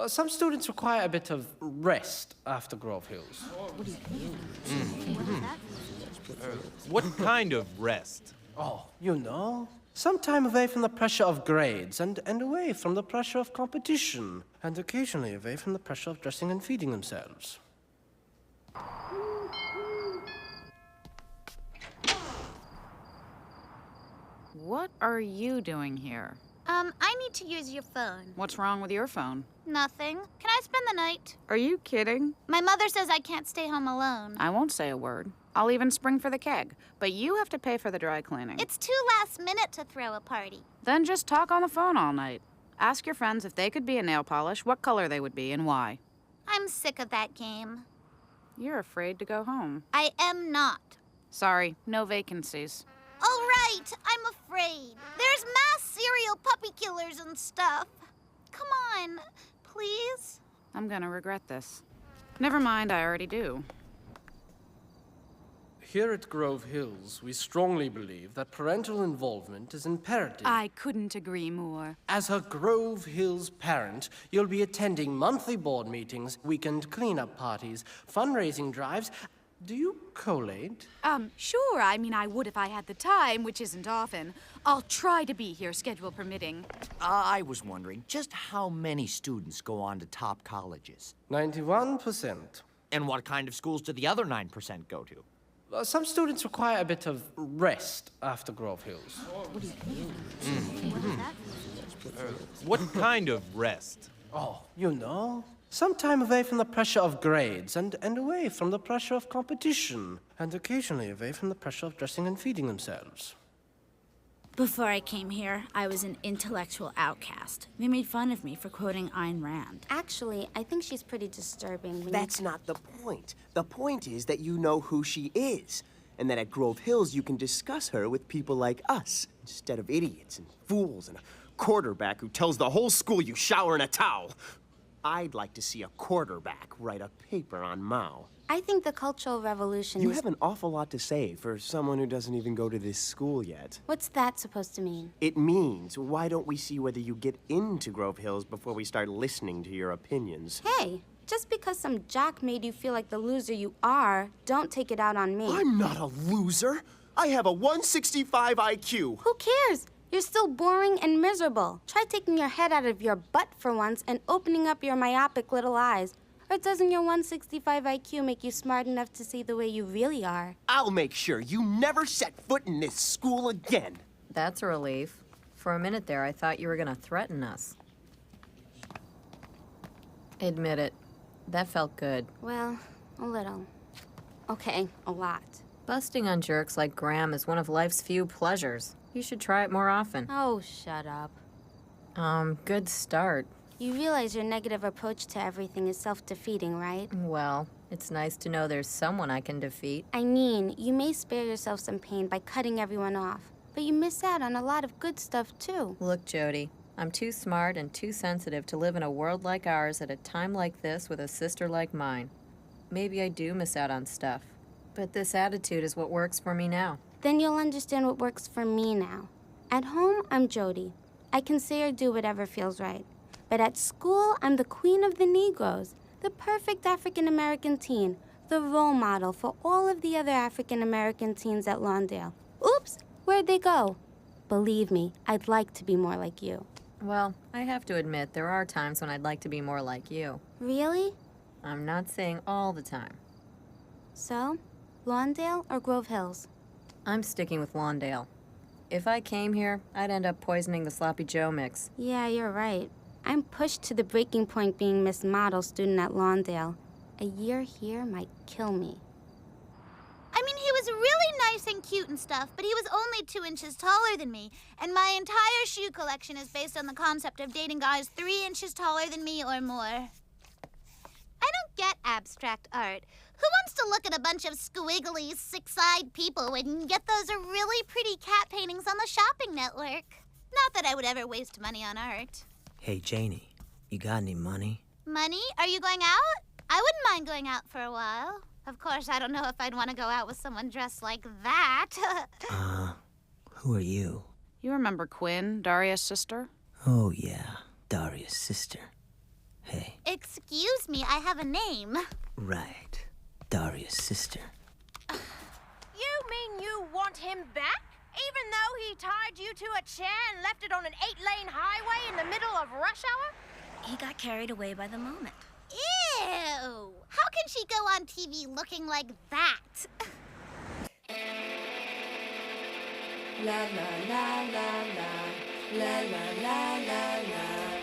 Some students require a bit of rest after Grove Hills. What kind of rest? Oh, you know, some time away from the pressure of grades and away from the pressure of competition, and occasionally away from the pressure of dressing and feeding themselves. What are you doing here? I need to use your phone. What's wrong with your phone? Nothing. Can I spend the night? Are you kidding? My mother says I can't stay home alone. I won't say a word. I'll even spring for the keg, but you have to pay for the dry cleaning. It's too last minute to throw a party. Then just talk on the phone all night. Ask your friends if they could be a nail polish, what color they would be, and why. I'm sick of that game. You're afraid to go home. I am not. Sorry, no vacancies. All right, I'm afraid. There's mass serial puppy killers and stuff. Come on, please. I'm gonna regret this. Never mind, I already do. Here at Grove Hills, we strongly believe that parental involvement is imperative. I couldn't agree more. As a Grove Hills parent, you'll be attending monthly board meetings, weekend cleanup parties, fundraising drives. Do you collate? Sure. I mean, I would if I had the time, which isn't often. I'll try to be here, schedule permitting. I was wondering just how many students go on to top colleges? 91%. And what kind of schools do the other 9% go to? Some students require a bit of rest after Grove Hills. What kind of rest? Oh, you know, some time away from the pressure of grades and away from the pressure of competition, and occasionally away from the pressure of dressing and feeding themselves. Before I came here, I was an intellectual outcast. They made fun of me for quoting Ayn Rand. Actually, I think she's pretty disturbing. That's not the point. The point is that you know who she is, and that at Grove Hills you can discuss her with people like us, instead of idiots and fools and a quarterback who tells the whole school you shower in a towel. I'd like to see a quarterback write a paper on Mao. I think the Cultural Revolution You have an awful lot to say for someone who doesn't even go to this school yet. What's that supposed to mean? It means, why don't we see whether you get into Grove Hills before we start listening to your opinions? Hey, just because some jock made you feel like the loser you are, don't take it out on me. I'm not a loser. I have a 165 IQ. Who cares? You're still boring and miserable. Try taking your head out of your butt for once and opening up your myopic little eyes. Or doesn't your 165 IQ make you smart enough to see the way you really are? I'll make sure you never set foot in this school again. That's a relief. For a minute there, I thought you were gonna threaten us. Admit it. That felt good. Well, a little. Okay, a lot. Busting on jerks like Graham is one of life's few pleasures. You should try it more often. Oh, shut up. Good start. You realize your negative approach to everything is self-defeating, right? Well, it's nice to know there's someone I can defeat. I mean, you may spare yourself some pain by cutting everyone off, but you miss out on a lot of good stuff, too. Look, Jodie, I'm too smart and too sensitive to live in a world like ours at a time like this with a sister like mine. Maybe I do miss out on stuff, but this attitude is what works for me now. Then you'll understand what works for me now. At home, I'm Jodie. I can say or do whatever feels right. But at school, I'm the queen of the Negroes, the perfect African-American teen, the role model for all of the other African-American teens at Lawndale. Oops, where'd they go? Believe me, I'd like to be more like you. Well, I have to admit, there are times when I'd like to be more like you. Really? I'm not saying all the time. So, Lawndale or Grove Hills? I'm sticking with Lawndale. If I came here, I'd end up poisoning the Sloppy Joe mix. Yeah, you're right. I'm pushed to the breaking point being Miss Model student at Lawndale. A year here might kill me. I mean, he was really nice and cute and stuff, but he was only 2 inches taller than me, and my entire shoe collection is based on the concept of dating guys 3 inches taller than me or more. I don't get abstract art. Who wants to look at a bunch of squiggly, six-eyed people and get those really pretty cat paintings on the shopping network? Not that I would ever waste money on art. Hey, Janie, you got any money? Money? Are you going out? I wouldn't mind going out for a while. Of course, I don't know if I'd want to go out with someone dressed like that. Who are you? You remember Quinn, Daria's sister? Oh, yeah, Daria's sister. Hey, Excuse me, I have a name. Right. Daria's sister. You mean you want him back? Even though he tied you to a chair and left it on an 8-lane highway in the middle of rush hour? He got carried away by the moment. Ew! How can she go on TV looking like that? La la la la la la la la la la.